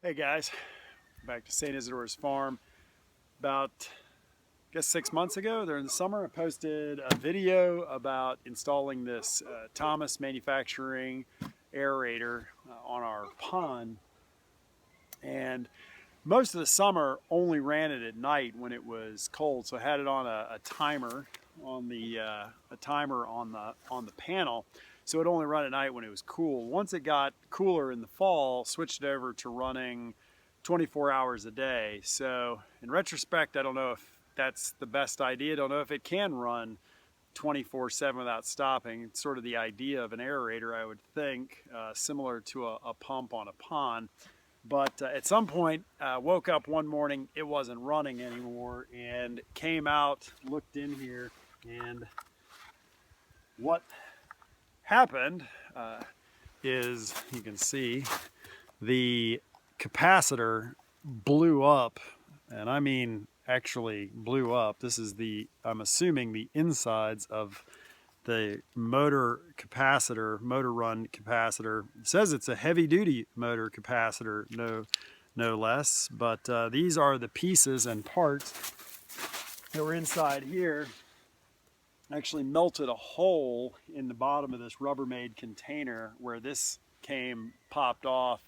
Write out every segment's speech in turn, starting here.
Hey guys, back to St. Isidore's farm. About, I guess 6 months ago, during the summer, I posted a video about installing this Thomas Manufacturing aerator on our pond. And most of the summer only ran it at night when it was cold, so I had it on a timer on the panel, so it only run at night when it was cool. Once it got cooler in the fall, switched it over to running 24 hours a day. So in retrospect, I don't know if that's the best idea. I don't know if it can run 24/7 without stopping. It's sort of the idea of an aerator, I would think, similar to a pump on a pond. But at some point, woke up one morning, it wasn't running anymore, and came out, looked in here, and what happened is, you can see, the capacitor blew up, and I mean actually blew up. This is I'm assuming the insides of the motor run capacitor. It says it's a heavy duty motor capacitor, no less, but these are the pieces and parts that were inside here. Actually melted a hole in the bottom of this Rubbermaid container where this popped off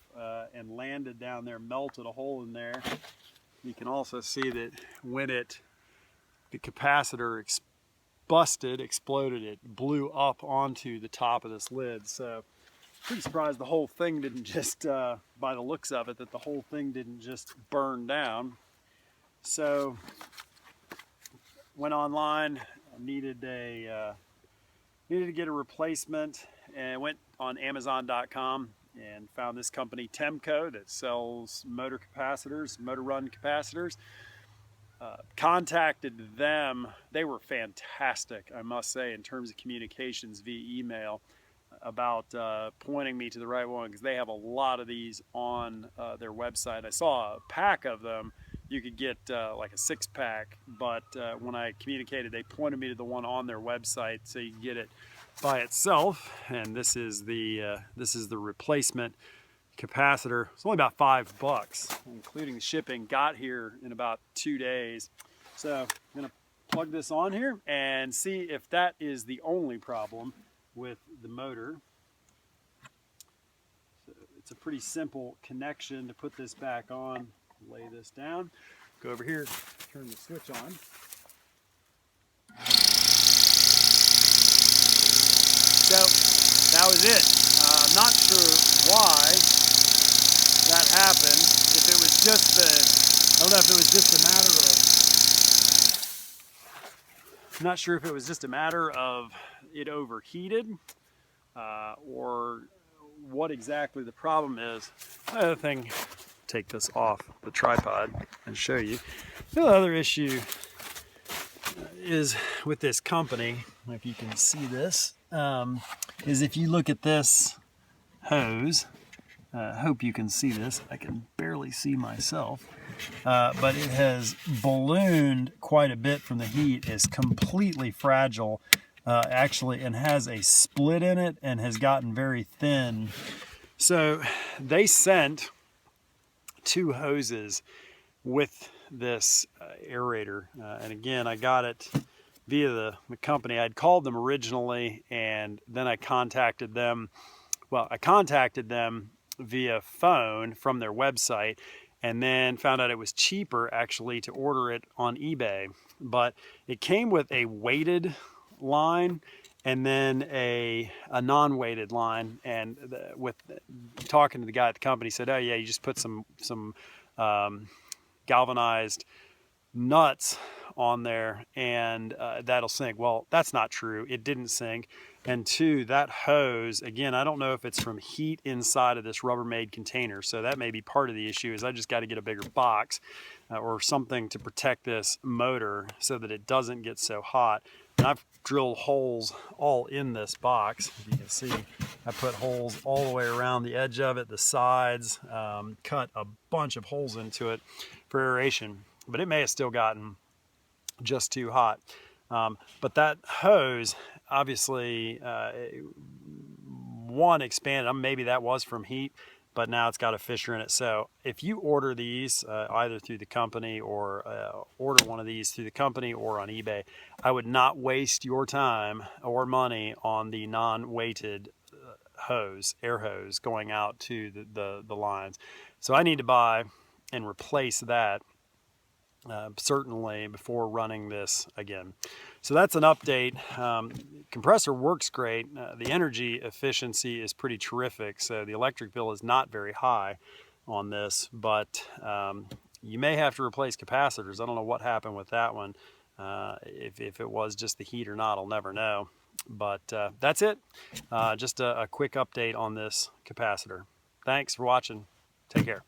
and landed down there, melted a hole in there. You can also see that when the capacitor exploded, it blew up onto the top of this lid. So pretty surprised the whole thing didn't just, by the looks of it, that the whole thing didn't just burn down. So went online, needed to get a replacement, and went on Amazon.com and found this company Temco that sells motor run capacitors. Contacted them. They were fantastic, I must say, in terms of communications via email, about pointing me to the right one, because they have a lot of these on their website. I saw a pack of them. You could get like a 6-pack, but when I communicated, they pointed me to the one on their website, so you can get it by itself. And this is the replacement capacitor. It's only about $5, including the shipping. Got here in about 2 days. So I'm gonna plug this on here and see if that is the only problem with the motor. So it's a pretty simple connection to put this back on. Lay this down, go over here, turn the switch on. So that was it. I'm not sure why that happened. If it was just I don't know if it was just a matter of, I'm not sure if it was just a matter of it overheated or what exactly the problem is. The other thing, take this off the tripod and show you. The other issue is with this company, if you can see this, is if you look at this hose, I hope you can see this, I can barely see myself, but it has ballooned quite a bit from the heat, is completely fragile, actually, and has a split in it and has gotten very thin. So they sent 2 hoses with this aerator, and again, I got it via the company. I'd called them originally, and then I contacted them. Well, I contacted them via phone from their website, and then found out it was cheaper actually to order it on eBay. But it came with a weighted line and then a non-weighted line, and with talking to the guy at the company, said, oh yeah, you just put some galvanized nuts on there and that'll sink. Well, that's not true. It didn't sink. And 2, that hose, again, I don't know if it's from heat inside of this Rubbermaid container, so that may be part of the issue. Is I just got to get a bigger box or something to protect this motor so that it doesn't get so hot. And I've drilled holes all in this box. If you can see, I put holes all the way around the edge of it, the sides, cut a bunch of holes into it for aeration, but it may have still gotten just too hot. But that hose, obviously, one expanded. Maybe that was from heat, but now it's got a fissure in it. So if you order these either through the company or order one of these through the company or on eBay, I would not waste your time or money on the non-weighted hose, air hose going out to the lines. So I need to buy and replace that certainly before running this again. So that's an update. Compressor works great. The energy efficiency is pretty terrific, so the electric bill is not very high on this, but you may have to replace capacitors. I don't know what happened with that one. If it was just the heat or not, I'll never know. But that's it. Just a quick update on this capacitor. Thanks for watching. Take care.